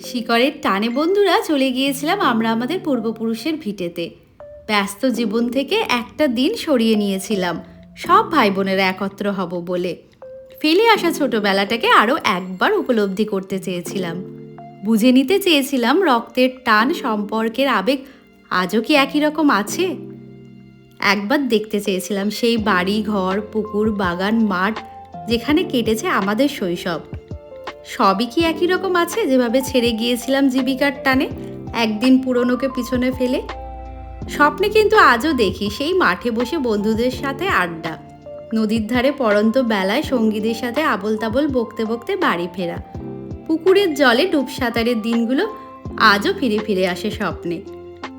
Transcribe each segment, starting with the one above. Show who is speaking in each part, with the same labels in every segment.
Speaker 1: শিকড়ের টানে বন্ধুরা চলে গিয়েছিলাম আমরা আমাদের পূর্বপুরুষের ভিটেতে। ব্যস্ত জীবন থেকে একটা দিন সরিয়ে নিয়েছিলাম সব ভাই বোনেরা একত্র হব বলে। ফেলে আসা ছোটবেলাটাকে আরও একবার উপলব্ধি করতে চেয়েছিলাম, বুঝে নিতে চেয়েছিলাম রক্তের টান, সম্পর্কের আবেগ আজও কি একই রকম আছে। একবার দেখতে চেয়েছিলাম সেই বাড়ি, ঘর, পুকুর, বাগান, মাঠ যেখানে কেটেছে আমাদের শৈশব। সবই কি একই রকম আছে যেভাবে ছেড়ে গিয়েছিলাম জীবিকার টানে একদিন পুরনোকে পিছনে ফেলে? স্বপ্নে কিন্তু আজও দেখি সেই মাঠে বসে বন্ধুদের সাথে আড্ডা, নদীর ধারে পড়ন্ত বেলায় সঙ্গীদের সাথে আবোল তাবোল বকতে বকতে বাড়ি ফেরা, পুকুরের জলে ডুব সাঁতারের দিনগুলো আজও ফিরে ফিরে আসে স্বপ্নে।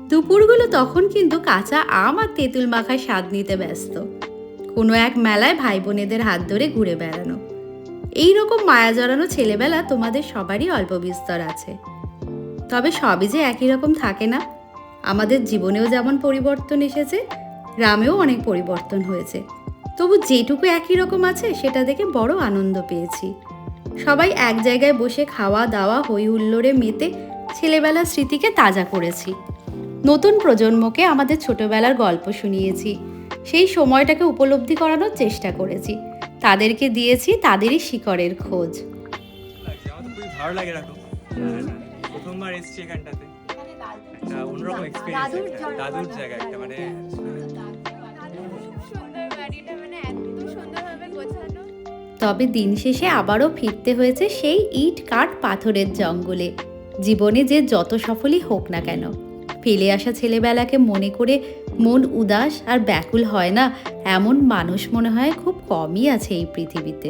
Speaker 1: দুপুরগুলো তখন কিন্তু কাঁচা আম আর তেঁতুল মাখায় স্বাদ নিতে ব্যস্ত, কোনো এক মেলায় ভাই বোনেদের হাত ধরে ঘুরে বেড়ানো। এই রকম মায়া জড়ানো ছেলেবেলা তোমাদের সবারই অল্প বিস্তর আছে। তবে সবই যে একই রকম থাকে না। আমাদের জীবনেও যেমন পরিবর্তন এসেছে, গ্রামেও অনেক পরিবর্তন হয়েছে, তবু যেটুকু একই রকম আছে সেটা দেখে বড় আনন্দ পেয়েছি। সবাই এক জায়গায় বসে খাওয়া দাওয়া, হই হুল্লোড়ে মেতে ছেলেবেলার স্মৃতিকে তাজা করেছি। নতুন প্রজন্মকে আমাদের ছোটবেলার গল্প শুনিয়েছি, সেই সময়টাকে উপলব্ধি করানোর চেষ্টা করেছি, তাদেরকে দিয়েছি তাদেরই শিকড়ের খোঁজ।
Speaker 2: আমার তো খুবই ভালো লাগে এরকম। প্রথমবার এসেছি এখানটাতে, একটা অন্যরকম এক্সপিরিয়েন্স, দাদুর জায়গা একটা, মানে
Speaker 1: তবে দিন শেষে আবারও ফিরতে হয়েছে সেই ইট কাঠ পাথরের জঙ্গলে। জীবনে যে যত সফলই হোক না কেন, ফেলে আসা ছেলেবেলাকে মনে করে মন উদাস আর ব্যাকুল হয় না এমন মানুষ মনে হয় খুব কমই আছে এই পৃথিবীতে।